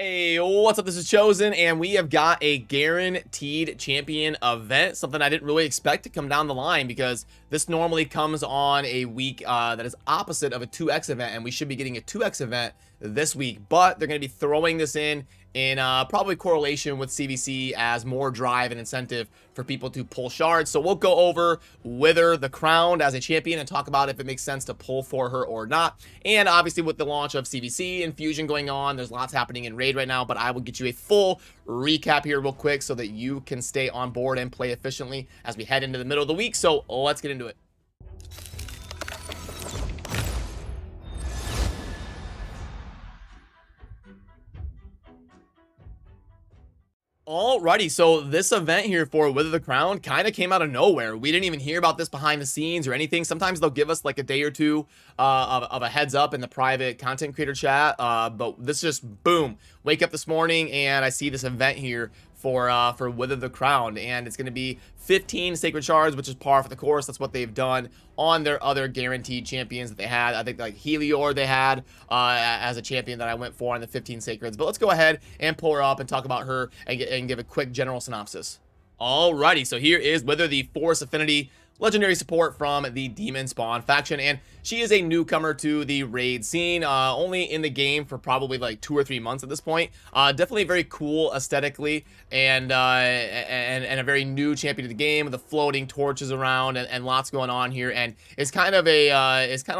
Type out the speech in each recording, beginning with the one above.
Hey, what's up? This is Chosen, and we have got a guaranteed champion event, something I didn't really expect to come down the line because this normally comes on a week that is opposite of a 2x event, and we should be getting a 2x event this week, but they're going to be throwing this in probably correlation with CVC as more drive and incentive for people to pull shards. So we'll go over Wythir the Crowned as a champion and talk about if it makes sense to pull for her or not. And obviously with the launch of CVC and Fusion going on, there's lots happening in Raid right now, but I will get you a full recap here real quick so that you can stay on board and play efficiently as we head into the middle of the week. So let's get into it. Alrighty, so this event here for Wythir the Crown kind of came out of nowhere. We didn't even hear about this behind the scenes or anything. Sometimes they'll give us like a day or two of a heads up in the private content creator chat, but this just boom, wake up this morning and I see this event here for Wythir the Crown, and it's going to be 15 sacred shards, which is par for the course. That's what they've done on their other guaranteed champions that they had. I think like Helior they had as a champion that I went for on the 15 sacreds. But let's go ahead and pull her up and talk about her and give a quick general synopsis. Alrighty, so here is Wythir, the Force Affinity legendary support from the Demon Spawn faction, and she is a newcomer to the raid scene, only in the game for probably like 2 or 3 months at this point. Definitely very cool aesthetically, and a very new champion to the game with the floating torches around and lots going on here, and it's kind of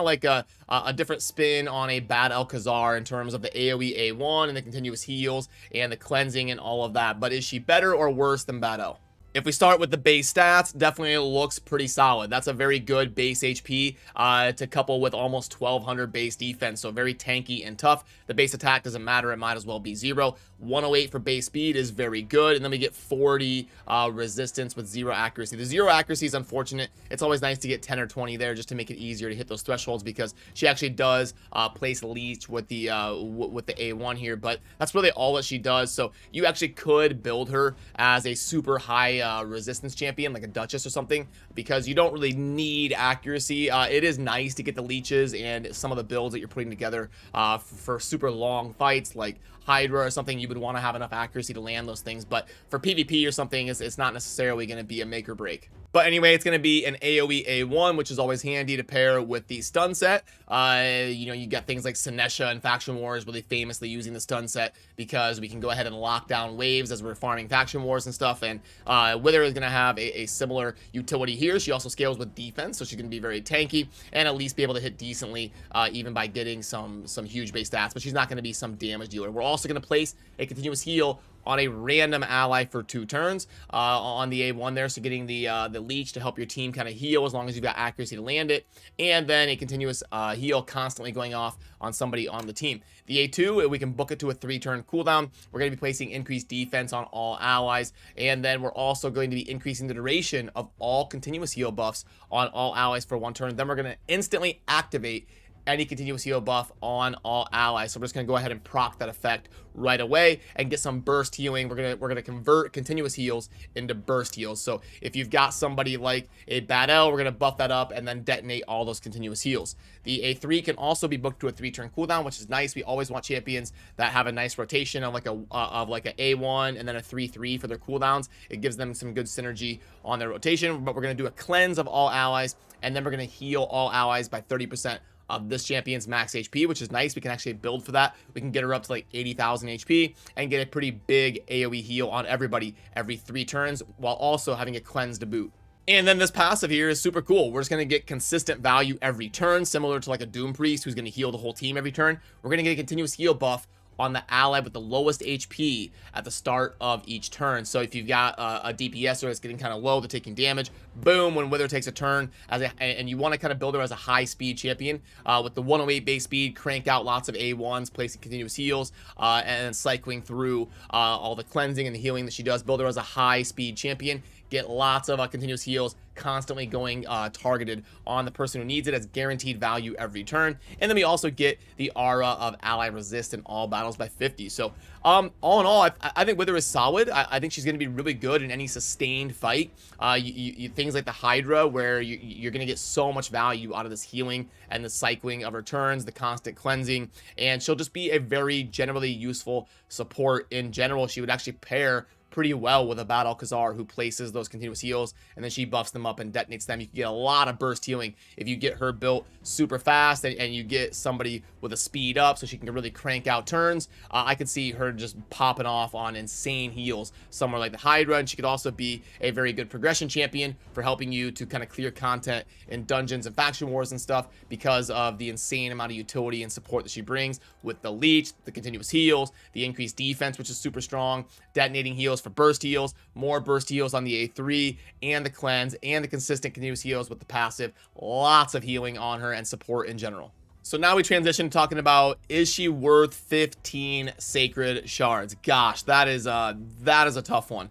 like a different spin on a bad Alcazar in terms of the AoE A1 and the continuous heals and the cleansing and all of that. But is she better or worse than Bad L? If we start with the base stats, definitely looks pretty solid. That's a very good base HP to couple with almost 1200 base defense, so very tanky and tough. The base attack doesn't matter, it might as well be 0. 108 for base speed is very good, and then we get 40 resistance with 0 accuracy. The 0 accuracy is unfortunate. It's always nice to get 10 or 20 there just to make it easier to hit those thresholds, because she actually does place leech with the A1 here, but that's really all that she does. So you actually could build her as a super high resistance champion, like a Duchess or something, because you don't really need accuracy. It is nice to get the leeches and some of the builds that you're putting together for super long fights like Hydra or something. You would want to have enough accuracy to land those things, but for PvP or something, it's not necessarily going to be a make or break. But anyway, it's going to be an AoE A1, which is always handy to pair with the stun set. You know, you got things like Sinesha and Faction Wars really famously using the stun set because we can go ahead and lock down waves as we're farming Faction Wars and stuff. And Wythir is going to have a similar utility here. She also scales with defense, so she's going to be very tanky and at least be able to hit decently even by getting some huge base stats. But she's not going to be some damage dealer. We're also going to place a continuous heal on a random ally for 2 turns on the A1 there, so getting the leech to help your team kind of heal as long as you've got accuracy to land it, and then a continuous heal constantly going off on somebody on the team. The A2, we can book it to a 3-turn cooldown. We're going to be placing increased defense on all allies, and then we're also going to be increasing the duration of all continuous heal buffs on all allies for 1 turn. Then we're going to instantly activate any continuous heal buff on all allies. So we're just gonna go ahead and proc that effect right away and get some burst healing. We're gonna convert continuous heals into burst heals. So if you've got somebody like a Bad L, we're gonna buff that up and then detonate all those continuous heals. The A3 can also be booked to a 3-turn cooldown, which is nice. We always want champions that have a nice rotation of like a A1 and then a 3-3 for their cooldowns. It gives them some good synergy on their rotation. But we're gonna do a cleanse of all allies, and then we're gonna heal all allies by 30% of this champion's max HP, which is nice. We can actually build for that. We can get her up to like 80,000 HP and get a pretty big AoE heal on everybody every 3 turns while also having a cleanse to boot. And then this passive here is super cool. We're just going to get consistent value every turn, similar to like a Doom Priest who's going to heal the whole team every turn. We're going to get a continuous heal buff on the ally with the lowest HP at the start of each turn. So if you've got a DPS or it's getting kind of low, they're taking damage, boom, when Wythir takes a turn, and you want to kind of build her as a high speed champion with the 108 base speed, crank out lots of A1s, placing continuous heals, and cycling through all the cleansing and the healing that she does. Build her as a high speed champion. get lots of continuous heals constantly going targeted on the person who needs it as guaranteed value every turn. And then we also get the aura of ally resist in all battles by 50. So all in all, I think Wythir is solid. I think she's going to be really good in any sustained fight. Things like the Hydra, where you're going to get so much value out of this healing and the cycling of her turns, the constant cleansing, and she'll just be a very generally useful support in general. She would actually pair pretty well with a Battle CORSAIR who places those continuous heals, and then she buffs them up and detonates them. You can get a lot of burst healing if you get her built super fast, and you get somebody with a speed up so she can really crank out turns. I could see her just popping off on insane heals somewhere like the Hydra, and she could also be a very good progression champion for helping you to kind of clear content in dungeons and faction wars and stuff because of the insane amount of utility and support that she brings with the leech, the continuous heals, the increased defense, which is super strong, detonating heals for burst heals, more burst heals on the A3, and the cleanse, and the consistent continuous heals with the passive. Lots of healing on her and support in general. So now we transition to talking about, is she worth 15 sacred shards? Gosh, that is a tough one.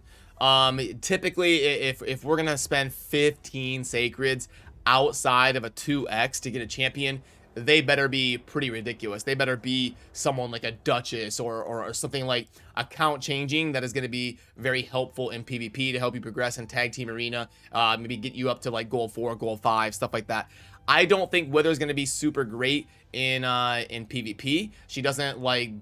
Typically, if we're gonna spend 15 sacreds outside of a 2x to get a champion, they better be pretty ridiculous. They better be someone like a Duchess or something like account changing that is going to be very helpful in PvP to help you progress in tag team arena, maybe get you up to like gold 4, gold 5, stuff like that. I don't think Wythir is going to be super great in PvP. She doesn't like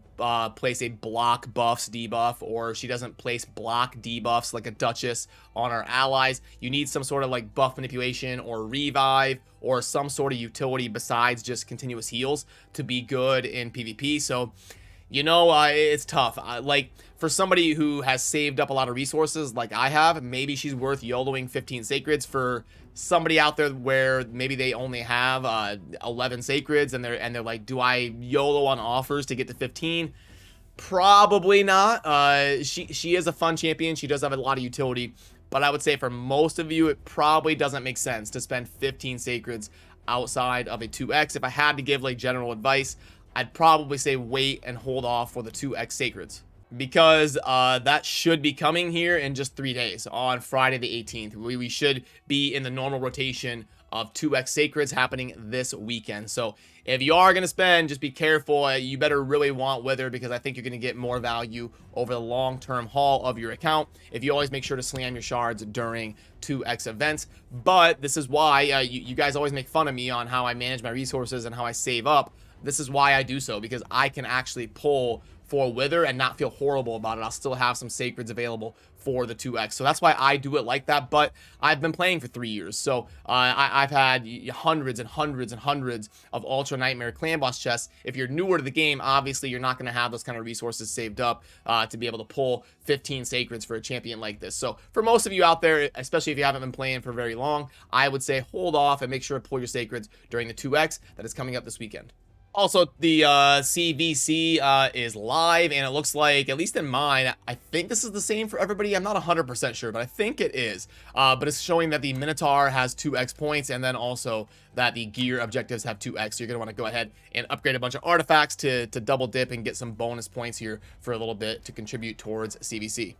place a block buffs debuff, or she doesn't place block debuffs like a Duchess on our allies. You need some sort of like buff manipulation or revive or some sort of utility besides just continuous heals to be good in PvP. So, you know, it's tough. Like, for somebody who has saved up a lot of resources like I have, maybe she's worth YOLOing 15 sacreds. For somebody out there where maybe they only have 11 sacreds and they're like, do I YOLO on offers to get to 15? Probably not. She is a fun champion. She does have a lot of utility, but I would say for most of you, it probably doesn't make sense to spend 15 sacreds outside of a 2x. If I had to give like general advice, I'd probably say wait and hold off for the 2x sacreds, because that should be coming here in just 3 days on Friday the 18th. We should be in the normal rotation of 2x sacreds happening this weekend. So if you are going to spend, just be careful. You better really want Wythir, because I think you're going to get more value over the long-term haul of your account if you always make sure to slam your shards during 2x events. But this is why you guys always make fun of me on how I manage my resources and how I save up. This is why I do so, because I can actually pull for Wythir and not feel horrible about it. I'll still have some sacreds available for the 2x. So that's why I do it like that. But I've been playing for 3 years. So I've had hundreds and hundreds and hundreds of Ultra Nightmare Clan Boss chests. If you're newer to the game, obviously you're not going to have those kind of resources saved up to be able to pull 15 sacreds for a champion like this. So for most of you out there, especially if you haven't been playing for very long, I would say hold off and make sure to pull your sacreds during the 2x that is coming up this weekend. Also, the CVC is live, and it looks like, at least in mine, I think this is the same for everybody. I'm not 100% sure, but I think it is. But it's showing that the Minotaur has 2x points, and then also that the gear objectives have 2x. So you're going to want to go ahead and upgrade a bunch of artifacts to double dip and get some bonus points here for a little bit to contribute towards CVC.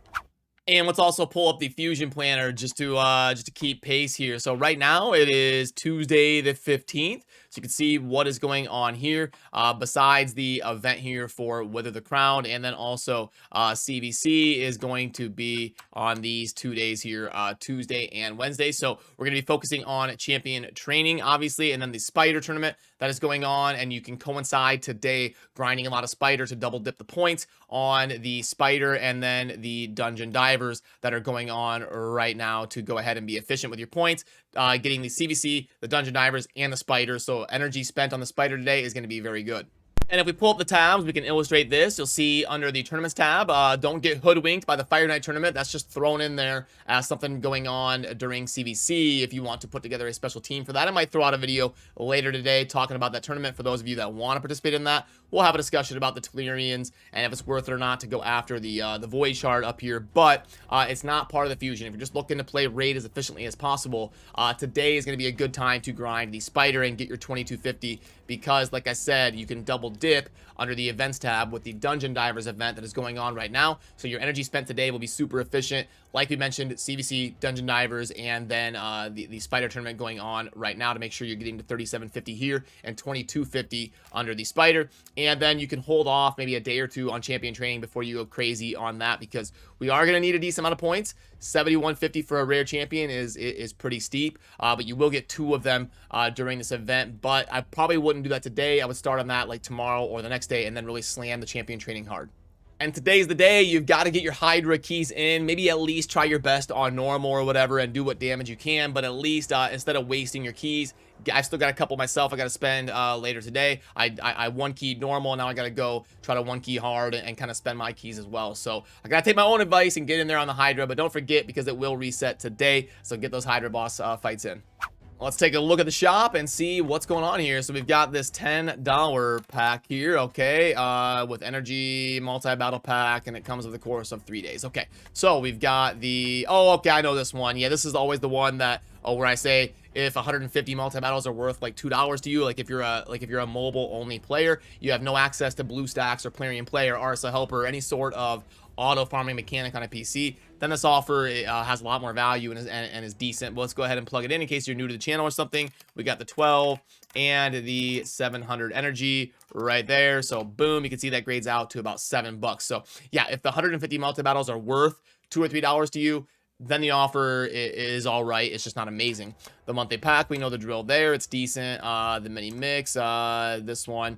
And let's also pull up the Fusion Planner just to keep pace here. So right now it is Tuesday the 15th. So you can see what is going on here besides the event here for Wythir the Crown. And then also CVC is going to be on these 2 days here, Tuesday and Wednesday. So we're going to be focusing on champion training, obviously, and then the spider tournament that is going on. And you can coincide today grinding a lot of spider to double dip the points on the spider and then the dungeon divers that are going on right now to go ahead and be efficient with your points, getting the CVC, the dungeon divers, and the spider. So energy spent on the spider today is going to be very good. And if we pull up the tabs, we can illustrate this. You'll see under the tournaments tab, don't get hoodwinked by the Fire Night tournament. That's just thrown in there as something going on during CVC. If you want to put together a special team for that, I might throw out a video later today talking about that tournament. For those of you that want to participate in that, we'll have a discussion about the Plariums and if it's worth it or not to go after the Void Shard up here. But it's not part of the Fusion. If you're just looking to play Raid as efficiently as possible, today is going to be a good time to grind the Spider and get your 2250, because like I said, you can double dip under the events tab with the Dungeon Divers event that is going on right now. So your energy spent today will be super efficient. Like we mentioned, CVC, Dungeon Divers, and then the Spider Tournament going on right now to make sure you're getting to 3750 here and 2250 under the Spider. And then you can hold off maybe a day or two on champion training before you go crazy on that, because we are going to need a decent amount of points. 7150 for a rare champion is pretty steep, but you will get 2 of them during this event. But I probably wouldn't do that today. I would start on that like tomorrow or the next day and then really slam the champion training hard. And today's the day. You've got to get your Hydra keys in. Maybe at least try your best on normal or whatever and do what damage you can. But at least instead of wasting your keys, I've still got a couple myself I got to spend later today. I one keyed normal. Now I got to go try to one key hard and kind of spend my keys as well. So I got to take my own advice and get in there on the Hydra. But don't forget, because it will reset today. So get those Hydra boss fights in. Let's take a look at the shop and see what's going on here. So we've got this $10 pack here, okay, with energy multi-battle pack, and it comes with a course of 3 days. Okay, so we've got the, oh, okay, I know this one. Yeah, this is always the one that, where I say if 150 multi-battles are worth like $2 to you, like if you're a mobile only player, you have no access to BlueStacks or PlariumPlay or RSA Helper or any sort of auto farming mechanic on a PC, then this offer has a lot more value and is decent. But let's go ahead and plug it in case you're new to the channel or something. We got the 12 and the 700 energy right there. So boom, you can see that grades out to about $7. So yeah, if the 150 multi-battles are worth $2 or $3 to you, then the offer is all right. It's just not amazing. The monthly pack, we know the drill there. It's decent. The mini mix, this one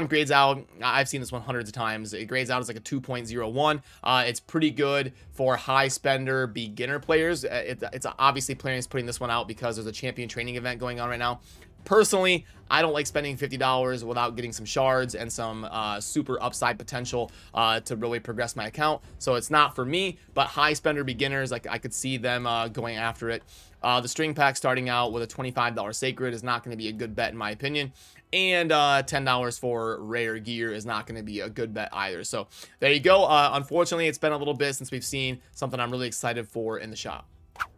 grades out. I've seen this one hundreds of times. It grades out as like a 2.01. It's pretty good for high spender beginner players. It's obviously Plarium's putting this one out because there's a champion training event going on right now. Personally, I don't like spending $50 without getting some shards and some super upside potential to really progress my account. So it's not for me, but high spender beginners, like I could see them going after it. The string pack starting out with a $25 sacred is not going to be a good bet in my opinion. And $10 for rare gear is not going to be a good bet either. So there you go. Unfortunately, it's been a little bit since we've seen something I'm really excited for in the shop.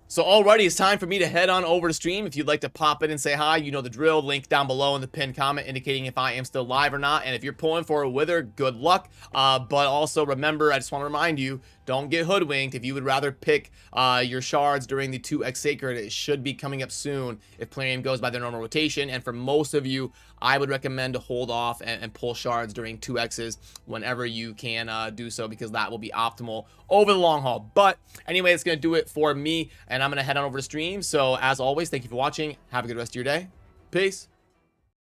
So alrighty, it's time for me to head on over to stream. If you'd like to pop in and say hi, you know the drill. Link down below in the pinned comment indicating if I am still live or not. And if you're pulling for a Wythir, good luck. But also remember, I just want to remind you, don't get hoodwinked. If you would rather pick your shards during the 2x sacred, it should be coming up soon if Plarium goes by their normal rotation. And for most of you, I would recommend to hold off and pull shards during 2x's whenever you can do so, because that will be optimal over the long haul. But anyway, it's going to do it for me, and I'm going to head on over to stream. So as always, thank you for watching. Have a good rest of your day. Peace.